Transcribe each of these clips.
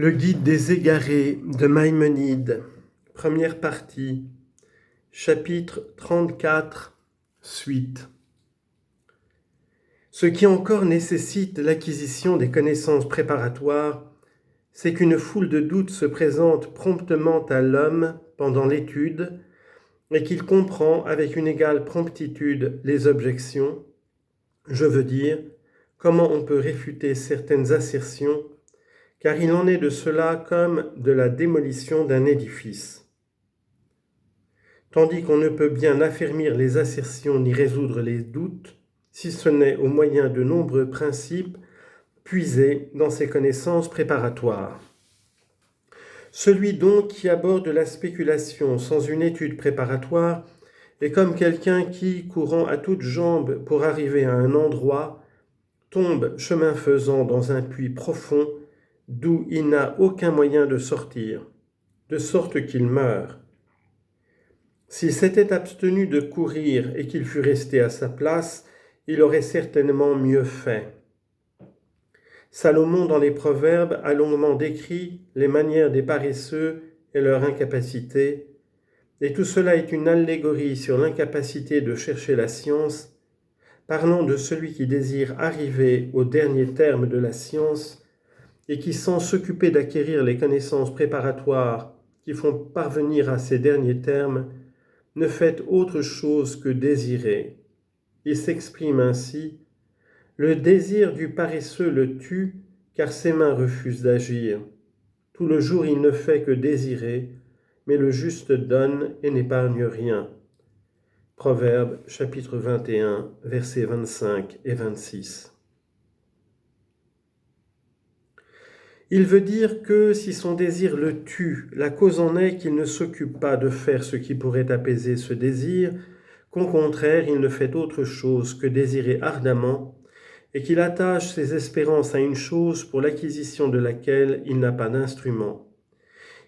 Le guide des égarés de Maïmonide, première partie, chapitre 34, suite. Ce qui encore nécessite l'acquisition des connaissances préparatoires, c'est qu'une foule de doutes se présente promptement à l'homme pendant l'étude et qu'il comprend avec une égale promptitude les objections, je veux dire, comment on peut réfuter certaines assertions, car il en est de cela comme de la démolition d'un édifice. Tandis qu'on ne peut bien affermir les assertions ni résoudre les doutes, si ce n'est au moyen de nombreux principes puisés dans ses connaissances préparatoires. Celui donc qui aborde la spéculation sans une étude préparatoire est comme quelqu'un qui, courant à toutes jambes pour arriver à un endroit, tombe chemin faisant dans un puits profond d'où il n'a aucun moyen de sortir, de sorte qu'il meurt. S'il s'était abstenu de courir et qu'il fût resté à sa place, il aurait certainement mieux fait. Salomon, dans les Proverbes, a longuement décrit les manières des paresseux et leur incapacité, et tout cela est une allégorie sur l'incapacité de chercher la science, parlant de celui qui désire arriver au dernier terme de la science et qui, sans s'occuper d'acquérir les connaissances préparatoires qui font parvenir à ces derniers termes, ne fait autre chose que désirer. Il s'exprime ainsi : le désir du paresseux le tue, car ses mains refusent d'agir. Tout le jour il ne fait que désirer, mais le juste donne et n'épargne rien. Proverbes chapitre 21, versets 25 et 26. Il veut dire que si son désir le tue, la cause en est qu'il ne s'occupe pas de faire ce qui pourrait apaiser ce désir, qu'au contraire il ne fait autre chose que désirer ardemment, et qu'il attache ses espérances à une chose pour l'acquisition de laquelle il n'a pas d'instrument.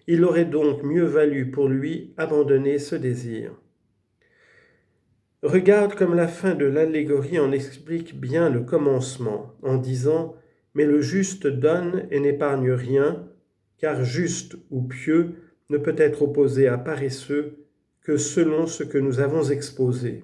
Il aurait donc mieux valu pour lui abandonner ce désir. Regarde comme la fin de l'allégorie en explique bien le commencement, en disant « Mais le juste donne et n'épargne rien, car juste ou pieux ne peut être opposé à paresseux que selon ce que nous avons exposé. »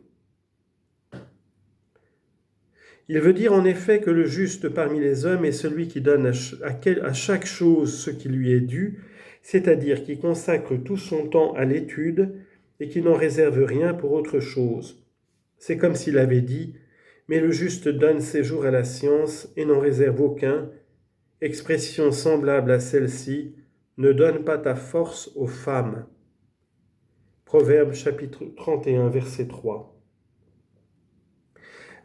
Il veut dire en effet que le juste parmi les hommes est celui qui donne à chaque chose ce qui lui est dû, c'est-à-dire qui consacre tout son temps à l'étude et qui n'en réserve rien pour autre chose. C'est comme s'il avait dit « Mais le juste donne ses jours à la science et n'en réserve aucun », expression semblable à celle-ci « Ne donne pas ta force aux femmes ». Proverbe chapitre 31, verset 3.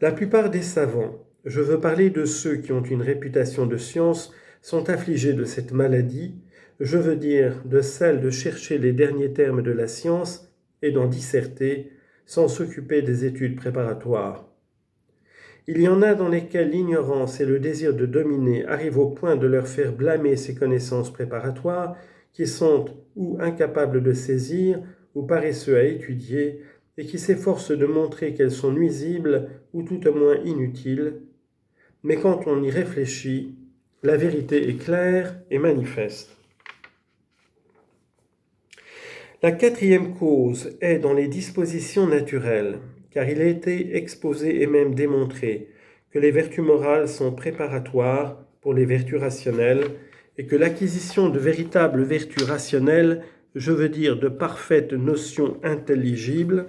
La plupart des savants, je veux parler de ceux qui ont une réputation de science, sont affligés de cette maladie, je veux dire de celle de chercher les derniers termes de la science et d'en disserter sans s'occuper des études préparatoires. Il y en a dans lesquels l'ignorance et le désir de dominer arrivent au point de leur faire blâmer ces connaissances préparatoires qui sont ou incapables de saisir ou paresseux à étudier et qui s'efforcent de montrer qu'elles sont nuisibles ou tout au moins inutiles. Mais quand on y réfléchit, la vérité est claire et manifeste. La quatrième cause est dans les dispositions naturelles, car il a été exposé et même démontré que les vertus morales sont préparatoires pour les vertus rationnelles et que l'acquisition de véritables vertus rationnelles, je veux dire de parfaites notions intelligibles,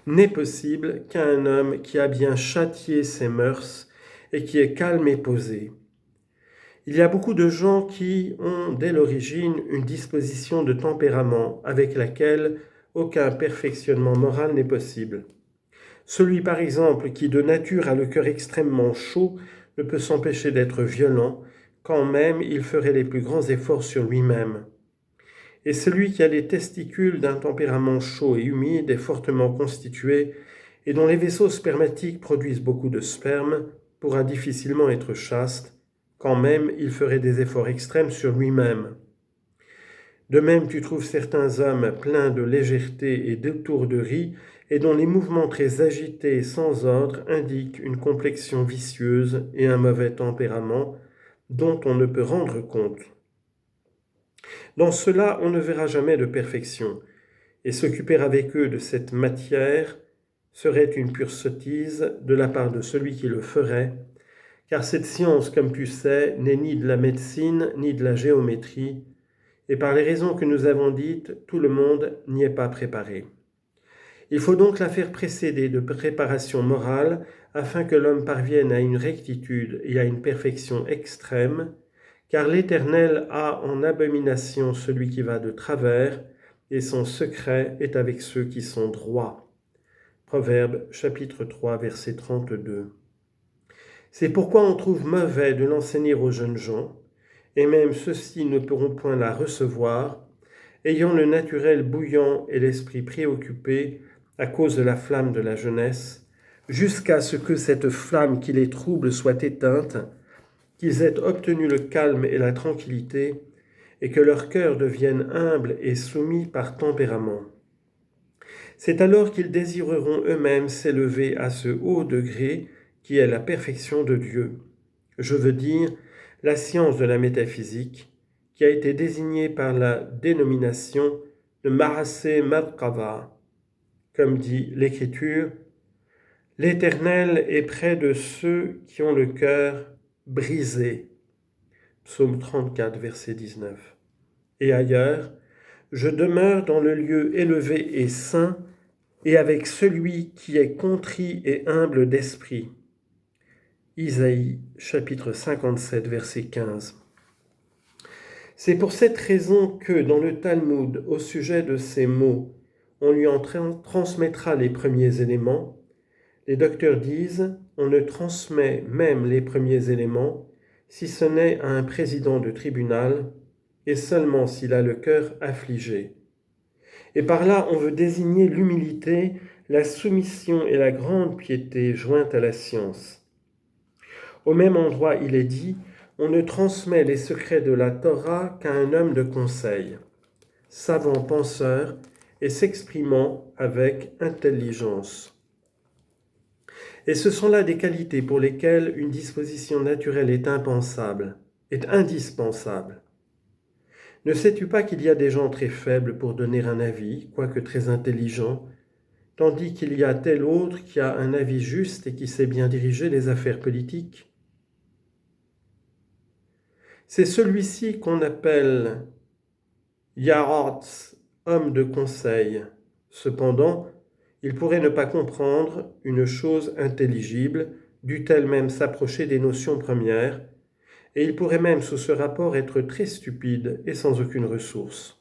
n'est possible qu'à un homme qui a bien châtié ses mœurs et qui est calme et posé. Il y a beaucoup de gens qui ont dès l'origine une disposition de tempérament avec laquelle aucun perfectionnement moral n'est possible. Celui par exemple qui de nature a le cœur extrêmement chaud ne peut s'empêcher d'être violent, quand même il ferait les plus grands efforts sur lui-même. Et celui qui a les testicules d'un tempérament chaud et humide et fortement constitué, et dont les vaisseaux spermatiques produisent beaucoup de sperme, pourra difficilement être chaste, quand même il ferait des efforts extrêmes sur lui-même. De même, tu trouves certains hommes pleins de légèreté et d'étourderie et dont les mouvements très agités et sans ordre indiquent une complexion vicieuse et un mauvais tempérament dont on ne peut rendre compte. Dans cela, on ne verra jamais de perfection, et s'occuper avec eux de cette matière serait une pure sottise de la part de celui qui le ferait, car cette science, comme tu sais, n'est ni de la médecine ni de la géométrie, et par les raisons que nous avons dites, tout le monde n'y est pas préparé. Il faut donc la faire précéder de préparation morale afin que l'homme parvienne à une rectitude et à une perfection extrême, car l'Éternel a en abomination celui qui va de travers, et son secret est avec ceux qui sont droits. Proverbe chapitre 3 verset 32. C'est pourquoi on trouve mauvais de l'enseigner aux jeunes gens, et même ceux-ci ne pourront point la recevoir, ayant le naturel bouillant et l'esprit préoccupé à cause de la flamme de la jeunesse, jusqu'à ce que cette flamme qui les trouble soit éteinte, qu'ils aient obtenu le calme et la tranquillité, et que leur cœur devienne humble et soumis par tempérament. C'est alors qu'ils désireront eux-mêmes s'élever à ce haut degré qui est la perfection de Dieu. Je veux dire, la science de la métaphysique, qui a été désignée par la dénomination de Mahasé Markava. Comme dit l'Écriture, l'Éternel est près de ceux qui ont le cœur brisé. Psaume 34, verset 19. Et ailleurs, je demeure dans le lieu élevé et saint, et avec celui qui est contrit et humble d'esprit. Isaïe, chapitre 57, verset 15. C'est pour cette raison que, dans le Talmud, au sujet de ces mots, on lui en transmettra les premiers éléments. Les docteurs disent, on ne transmet même les premiers éléments si ce n'est à un président de tribunal, et seulement s'il a le cœur affligé. Et par là, on veut désigner l'humilité, la soumission et la grande piété jointes à la science. Au même endroit, il est dit, on ne transmet les secrets de la Torah qu'à un homme de conseil, savant penseur et s'exprimant avec intelligence. Et ce sont là des qualités pour lesquelles une disposition naturelle est indispensable. Ne sais-tu pas qu'il y a des gens très faibles pour donner un avis, quoique très intelligents, tandis qu'il y a tel autre qui a un avis juste et qui sait bien diriger les affaires politiques? C'est celui-ci qu'on appelle Yaratz, homme de conseil. Cependant, il pourrait ne pas comprendre une chose intelligible, dût-elle même s'approcher des notions premières, et il pourrait même sous ce rapport être très stupide et sans aucune ressource.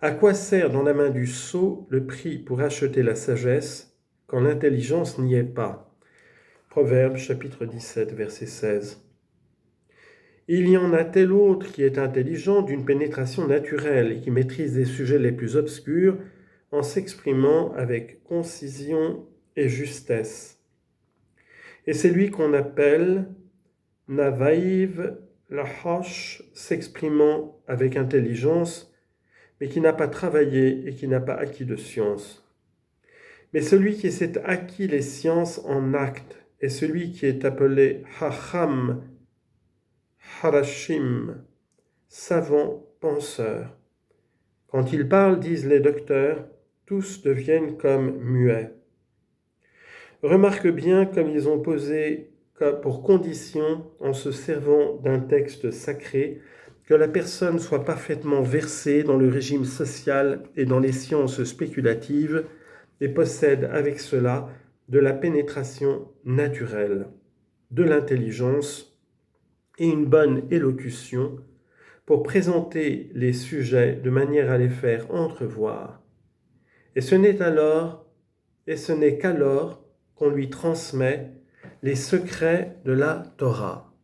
À quoi sert dans la main du sot le prix pour acheter la sagesse, quand l'intelligence n'y est pas? Proverbe chapitre 17, verset 16. Il y en a tel autre qui est intelligent d'une pénétration naturelle et qui maîtrise les sujets les plus obscurs en s'exprimant avec concision et justesse. Et c'est lui qu'on appelle Navaïv Lahash, s'exprimant avec intelligence, mais qui n'a pas travaillé et qui n'a pas acquis de science. Mais celui qui s'est acquis les sciences en acte est celui qui est appelé Hacham, Harashim, savant, penseur. Quand il parle, disent les docteurs, tous deviennent comme muets. Remarque bien comme ils ont posé pour condition, en se servant d'un texte sacré, que la personne soit parfaitement versée dans le régime social et dans les sciences spéculatives et possède avec cela de la pénétration naturelle, de l'intelligence et une bonne élocution pour présenter les sujets de manière à les faire entrevoir. Et ce n'est qu'alors qu'on lui transmet les secrets de la Torah.